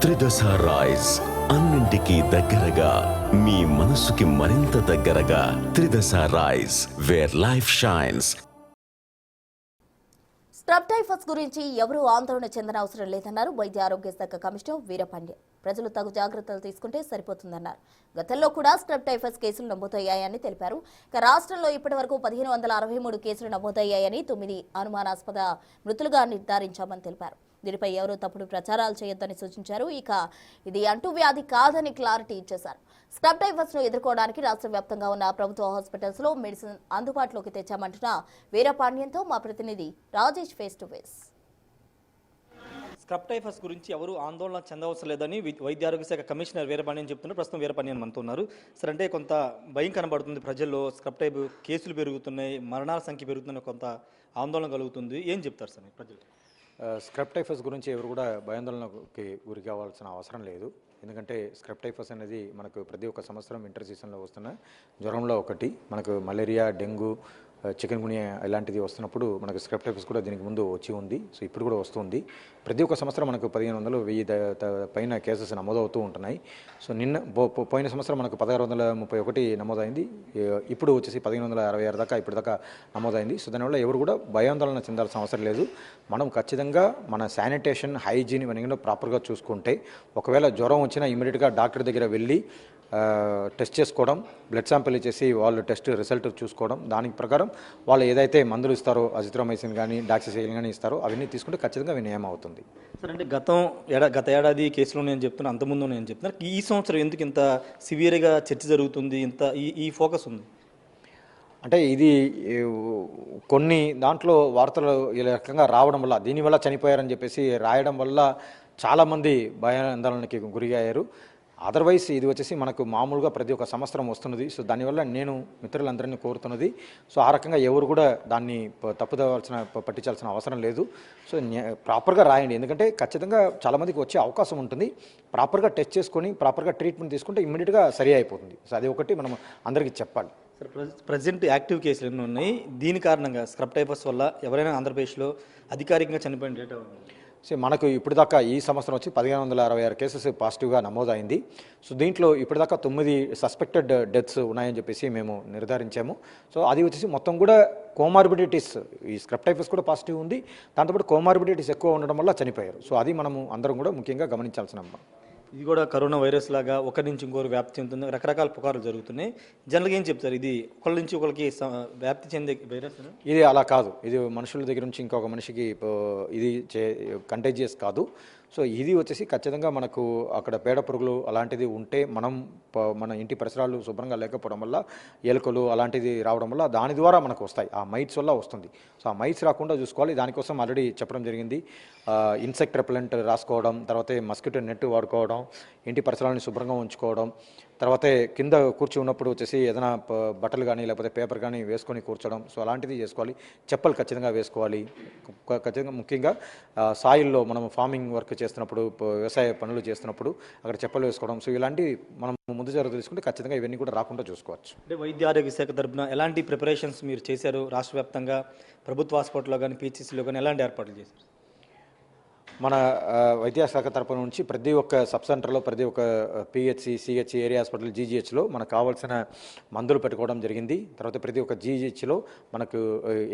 త్రిదశ rice అన్నింటికీ దగ్గరగా మీ మనసుకి మరింత దగ్గరగా త్రిదశ rice where life shines. Scrub typhus గురించి ఎవరూ ఆందోళన చెందనవసరం లేదన్నారు వైద్య ఆరోగ్య శాఖ కమిషనర్ వీరపాండ్య. ప్రజలు తగు జాగ్రత్తలు తీసుకుంటే సరిపోతుందన్నారు. గతంలో కూడా స్క్రబ్ టైఫస్ కేసులు నమోదయ్యాయని తెలిపారు. ఇక రాష్ట్రంలో ఇప్పటివరకు 1563 కేసులు నమోదయ్యాయని 9 అనుమానాస్పద మృతులుగా నిర్ధారించామని తెలిపారు. దీనిపై ఎవరూ తప్పుడు ప్రచారాలు చేయొద్దని సూచించారు. ఇక ఇది అంటువ్యాధి కాదని క్లారిటీ ఇచ్చేశారు. స్క్రబ్ టైఫస్ ను ఎదుర్కోవడానికి రాష్ట్ర వ్యాప్తంగా ఉన్న ప్రభుత్వ హాస్పిటల్స్ లో మెడిసిన్ అందుబాటులోకి తెచ్చామంటున్న వీరపాండ్యంతో మా ప్రతినిధి Rajesh face to face. Scrub typhus గురించి ఎవరు ఆందోళన చెందవలసిన లేదని వైద్య ఆరోగ్య శాఖ కమిషనర్ వీరపాండ్యన్ చెప్తున్నారు. ప్రస్తుతం వీరపాండ్యన్ మనతో ఉన్నారు. సార్, అంటే కొంత భయం కనబడుతుంది ప్రజల్లో, స్క్రబ్ టైప్ కేసులు పెరుగుతున్నాయి, మరణాల సంఖ్య పెరుగుతున్న కొంత ఆందోళన కలుగుతుంది. ఏం చెప్తారు సార్ ప్రజలు? స్క్రబ్ టైఫస్ గురించి ఎవరు కూడా భయాందోళనకి గురి కావాల్సిన అవసరం లేదు. ఎందుకంటే స్క్రబ్ టైఫస్ అనేది మనకు ప్రతి ఒక్క సంవత్సరం వింటర్ సీజన్లో వస్తున్న జ్వరంలో ఒకటి. మనకు మలేరియా, డెంగ్యూ, చికెన్ గునియా ఇలాంటిది వస్తున్నప్పుడు మనకు స్క్రబ్ టైఫస్ కూడా దీనికి ముందు వచ్చి ఉంది. సో ఇప్పుడు కూడా వస్తుంది. ప్రతి ఒక్క సంవత్సరం మనకు 1500, 1000 పైన కేసెస్ నమోదవుతూ ఉంటున్నాయి. సో పోయిన సంవత్సరం మనకు 1631 నమోదైంది. ఇప్పుడు వచ్చేసి 1566 దాకా ఇప్పటిదాకా నమోదైంది. సో దానివల్ల ఎవరు కూడా భయాందోళన చెందాల్సిన అవసరం లేదు. మనం ఖచ్చితంగా మన శానిటేషన్, హైజీన్ ఇవన్నీ ప్రాపర్గా చూసుకుంటే, ఒకవేళ జ్వరం వచ్చినా ఇమీడియట్గా డాక్టర్ దగ్గర వెళ్ళి టెస్ట్ చేసుకోవడం, బ్లడ్ శాంపిల్ ఇచ్చేసి వాళ్ళు టెస్ట్ రిజల్ట్ చూసుకోవడం, దానికి ప్రకారం వాళ్ళు ఏదైతే మందులు ఇస్తారో అజిత్రోమైసిన్ కానీ డాక్సిసైలిన్ కానీ ఇస్తారో అవన్నీ తీసుకుంటే ఖచ్చితంగా అవి నయం అవుతుంది. సార్, అంటే గత ఏడాది కేసులో నేను చెప్తున్నా, అంతకుముందు నేను చెప్తున్నా, ఈ సంవత్సరం ఎందుకు ఇంత సివియర్గా చర్చ జరుగుతుంది, ఇంత ఈ ఫోకస్ ఉంది? అంటే ఇది కొన్ని దాంట్లో వార్తలు ఈ రకంగా రావడం వల్ల, దీనివల్ల చనిపోయారని చెప్పేసి రాయడం వల్ల చాలామంది భయాందోళనకి గురయ్యారు. అదర్వైజ్ ఇది వచ్చేసి మనకు మామూలుగా ప్రతి ఒక్క సంవత్సరం వస్తున్నది. సో దానివల్ల నేను మిత్రులందరినీ కోరుతున్నది, సో ఆ రకంగా ఎవరు కూడా దాన్ని పట్టించాల్సిన అవసరం లేదు. సో ప్రాపర్గా రాయండి. ఎందుకంటే ఖచ్చితంగా చాలామందికి వచ్చే అవకాశం ఉంటుంది. ప్రాపర్గా టెస్ట్ చేసుకొని ప్రాపర్గా ట్రీట్మెంట్ తీసుకుంటే ఇమ్మీడియట్గా సరి అయిపోతుంది. సో అది ఒకటి మనం అందరికీ చెప్పాలి. సార్, ప్రజెంట్ యాక్టివ్ కేసులు ఎన్ని ఉన్నాయి? దీని కారణంగా స్క్రబ్ టైఫస్ వల్ల ఎవరైనా ఆంధ్రప్రదేశ్లో అధికారికంగా చనిపోయిన డేటా ఉంది? సో మనకు ఇప్పటిదాకా ఈ సంవత్సరం వచ్చి 1566 కేసెస్ పాజిటివ్గా నమోదైంది. సో దీంట్లో ఇప్పటిదాకా 9 సస్పెక్టెడ్ డెత్స్ ఉన్నాయని చెప్పేసి మేము నిర్ధారించాము. సో అది వచ్చేసి మొత్తం కూడా కోమార్బిడిటీస్, ఈ స్క్రబ్ టైఫస్ కూడా పాజిటివ్ ఉంది, దాంతోపాటు కోమార్బిడిటీస్ ఎక్కువ ఉండడం వల్ల చనిపోయారు. సో అది మనము అందరం కూడా ముఖ్యంగా గమనించాల్సిన. ఇది కూడా కరోనా వైరస్ లాగా ఒకరి నుంచి ఇంకొకరు వ్యాప్తి చెందుతుంది, రకరకాల పుకార్లు జరుగుతున్నాయి. జనరల్గా ఏం చెప్తారు, ఇది ఒకరి నుంచి ఒకరికి వ్యాప్తి చెందే వైరస్? ఇది అలా కాదు. ఇది మనుషుల దగ్గర నుంచి ఇంకొక మనిషికి ఇది కంటేజియస్ కాదు. సో ఇది వచ్చేసి ఖచ్చితంగా మనకు అక్కడ పేడ పురుగులు అలాంటిది ఉంటే మన ఇంటి పరిసరాలు శుభ్రంగా లేకపోవడం వల్ల ఎలుకలు అలాంటిది రావడం వల్ల దాని ద్వారా మనకు వస్తాయి. ఆ మైట్స్ వల్ల వస్తుంది. సో ఆ మైట్స్ రాకుండా చూసుకోవాలి. దానికోసం ఆల్రెడీ చెప్పడం జరిగింది. ఇన్సెక్ట్ రెపెలెంట్ రాసుకోవడం, తర్వాత మస్కిటో నెట్ వాడుకోవడం, ఇంటి పరిసరాలను శుభ్రంగా ఉంచుకోవడం, తర్వాత కింద కూర్చి ఉన్నప్పుడు వచ్చేసి ఏదైనా బట్టలు కానీ లేకపోతే పేపర్ కానీ వేసుకొని కూర్చోవడం. సో అలాంటిది చేసుకోవాలి. చెప్పులు ఖచ్చితంగా వేసుకోవాలి. ఖచ్చితంగా ముఖ్యంగా సాయిల్లో మనం ఫార్మింగ్ వర్క్ చేస్తున్నప్పుడు, వ్యవసాయ పనులు చేస్తున్నప్పుడు అక్కడ చెప్పులు వేసుకోవడం. సో ఇలాంటి మనం ముందు జాగ్రత్తలు తీసుకుంటే ఖచ్చితంగా ఇవన్నీ కూడా రాకుండా చూసుకోవచ్చు. అంటే వైద్య ఆరోగ్య శాఖ తరఫున ఎలాంటి ప్రిపరేషన్స్ మీరు చేశారు? రాష్ట్ర వ్యాప్తంగా ప్రభుత్వ హాస్పిటల్లో కానీ పిహెచ్సిలో కానీ ఎలాంటి ఏర్పాట్లు చేశారు? మన వైద్యశాఖ తరపు నుంచి ప్రతి ఒక్క సబ్ సెంటర్లో, ప్రతి ఒక్క పిహెచ్సి, సిహెచ్, ఏరియా హాస్పిటల్, జీజీహెచ్లో మనకు కావాల్సిన మందులు పెట్టుకోవడం జరిగింది. తర్వాత ప్రతి ఒక్క జీజీహెచ్లో మనకు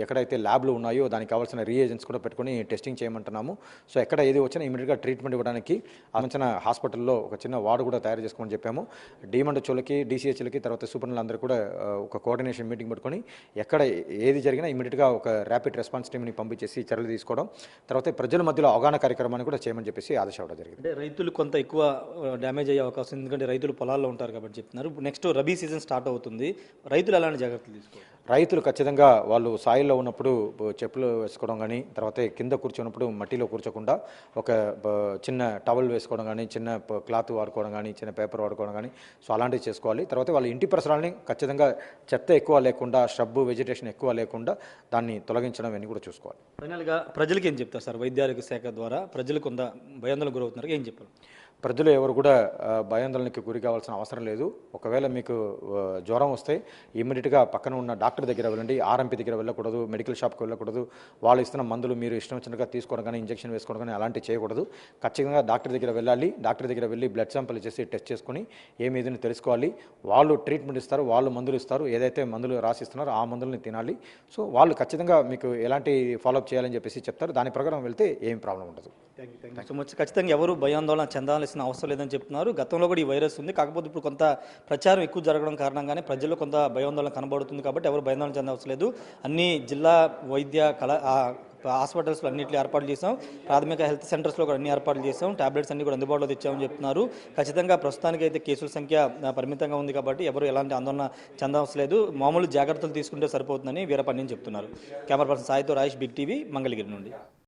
ఎక్కడైతే ల్యాబ్లు ఉన్నాయో దానికి కావాల్సిన రీఏజెంట్స్ కూడా పెట్టుకొని టెస్టింగ్ చేయమంటున్నాము. సో ఎక్కడ ఏది వచ్చినా ఇమీడియట్గా ట్రీట్మెంట్ ఇవ్వడానికి ఆలోచన హాస్పిటల్లో ఒక చిన్న వార్డు కూడా తయారు చేసుకోమని చెప్పాము. డిమండచోళ్ళకి, డీసీహెచ్లకి, తర్వాత సూపరింటెండెంట్లందరూ కూడా ఒక కోఆర్డినేషన్ మీటింగ్ పెట్టుకొని ఎక్కడ ఏది జరిగినా ఇమీడియట్గా ఒక ర్యాపిడ్ రెస్పాన్స్ టీమ్ని పంపించేసి చర్యలు తీసుకోవడం, తర్వాత ప్రజల మధ్యలో అవగాహన కార్యక్రమాన్ని కూడా చేయమని చెప్పేసి ఆదేశం ఇవ్వడం జరిగింది. అంటే రైతులు కొంత ఎక్కువ డ్యామేజ్ అయ్యే అవకాశం, ఎందుకంటే రైతులు పొలాల్లో ఉంటారు కాబట్టి చెప్తున్నారు. నెక్స్ట్ రబీ సీజన్ స్టార్ట్ అవుతుంది. రైతులు ఎలాంటి జాగ్రత్తలు తీసుకోవాలి? రైతులు ఖచ్చితంగా వాళ్ళు సాయిల్లో ఉన్నప్పుడు చెప్పులు వేసుకోవడం కానీ, తర్వాత కింద కూర్చున్నప్పుడు మట్టిలో కూర్చోకుండా ఒక చిన్న టవల్ వేసుకోవడం కానీ, చిన్న క్లాత్ వాడుకోవడం కానీ, చిన్న పేపర్ వాడుకోవడం కానీ, సో అలాంటివి చేసుకోవాలి. తర్వాత వాళ్ళ ఇంటి పరిసరాలని ఖచ్చితంగా చెత్త ఎక్కువ లేకుండా, ష్రబ్, వెజిటేషన్ ఎక్కువ లేకుండా దాన్ని తొలగించడం అన్నీ కూడా చూసుకోవాలి. ఫైనల్గా ప్రజలకి ఏం చెప్తారు సార్? వైద్య ఆరోగ్య శాఖ ద్వారా ప్రజలు కొంత భయాందోళనకు గురవుతున్నారు, ఏం చెప్పారు? ప్రజలు ఎవరు కూడా భయాందోళనకి గురి కావాల్సిన అవసరం లేదు. ఒకవేళ మీకు జ్వరం వస్తే ఇమ్మీడియట్గా పక్కన ఉన్న డాక్టర్ దగ్గర వెళ్ళండి. ఆర్ఎంపీ దగ్గర వెళ్ళకూడదు, మెడికల్ షాప్కి వెళ్ళకూడదు. వాళ్ళు ఇస్తున్న మందులు మీరు ఇష్టం వచ్చినట్టుగా తీసుకోవడం కానీ, ఇంజెక్షన్ వేసుకోవడం కానీ అలాంటివి చేయకూడదు. ఖచ్చితంగా డాక్టర్ దగ్గర వెళ్ళాలి. డాక్టర్ దగ్గర వెళ్ళి బ్లడ్ శాంపుల్ చేసి టెస్ట్ చేసుకొని ఏమేదని తెలుసుకోవాలి. వాళ్ళు ట్రీట్మెంట్ ఇస్తారు, వాళ్ళు మందులు ఇస్తారు. ఏదైతే మందులు రాసిస్తున్నారో ఆ మందులని తినాలి. సో వాళ్ళు ఖచ్చితంగా మీకు ఎలాంటి ఫాలోఅప్ చేయాలని చెప్పేసి చెప్తారు. దాని ప్రకారం వెళ్తే ఏం ప్రాబ్లం ఉండదు. Thank you so much. ఖచ్చితంగా ఎవరు భయాందోళన చెందాల్సిన అవసరం లేదని చెప్తున్నారు. గతంలో కూడా ఈ వైరస్ ఉంది, కాకపోతే ఇప్పుడు కొంత ప్రచారం ఎక్కువ జరగడం కారణంగానే ప్రజల్లో కొంత భయాందోళన కనబడుతుంది. కాబట్టి ఎవరు భయాందోళన చెందవసరం లేదు. అన్ని జిల్లా వైద్య హాస్పిటల్స్లో అన్నింటిలో ఏర్పాట్లు చేసాం. ప్రాథమిక హెల్త్ సెంటర్స్లో కూడా అన్ని ఏర్పాట్లు చేసాం. టాబ్లెట్స్ అన్ని కూడా అందుబాటులో తెచ్చామని చెప్తున్నారు. ఖచ్చితంగా ప్రస్తుతానికి అయితే కేసుల సంఖ్య పరిమితంగా ఉంది కాబట్టి ఎవరు ఎలాంటి ఆందోళన చెందవసరం లేదు. మామూలు జాగ్రత్తలు తీసుకుంటే సరిపోతుందని వీరపన్యం చెప్తున్నారు. కెమెరా పర్సన్ సాయితో రాజేష్, బిగ్ టీవీ, మంగళగిరి నుండి.